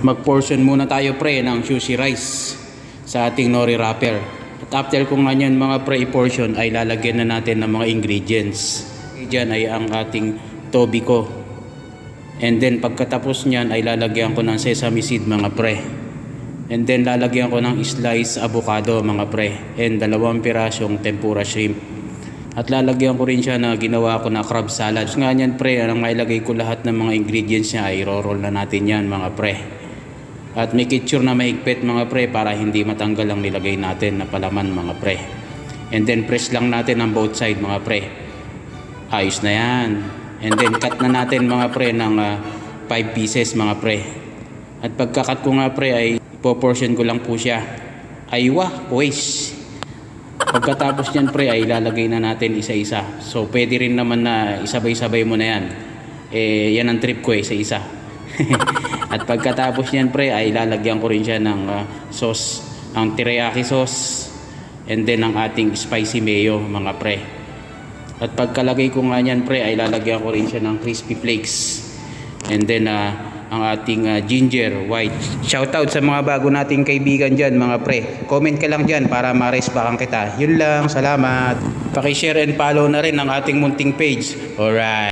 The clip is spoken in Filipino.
Mag-portion muna tayo pre ng sushi rice sa ating nori wrapper. At after kung ganyan mga pre i-portion ay lalagyan na natin ng mga ingredients. Diyan ay ang ating tobiko. And then pagkatapos niyan ay lalagyan ko ng sesame seed mga pre. And then lalagyan ko ng slice avocado mga pre. And 2 pirasong tempura shrimp. At lalagyan ko rin siya na ginawa ko na crab salad. Nga niyan pre, nang mailagay ko lahat ng mga ingredients niya ay ro-roll na natin yan mga pre. At make it sure na mahigpit mga pre para hindi matanggal ang nilagay natin na palaman mga pre. And then press lang natin ang both side mga pre. Ayos na yan. And then cut na natin mga pre ng 5 pieces mga pre. At pagka-cut ko nga pre ay ipoportion ko lang po siya. Aywa, wish. Pagkatapos niyan pre ay ilalagay na natin isa-isa. So pwede rin naman na isabay-sabay mo na yan. Yan ang trip ko isa-isa. At pagkatapos niyan pre ay lalagyan ko rin siya ng sauce, ang teriyaki sauce, and then ang ating spicy mayo mga pre. At pagkalagay ko nga niyan pre ay lalagyan ko rin siya ng crispy flakes, and then ang ating ginger white. Shoutout sa mga bago nating kaibigan dyan mga pre. Comment ka lang dyan para ma-respakan kita. Yun lang, salamat. Paki-share and follow na rin ang ating munting page. Alright.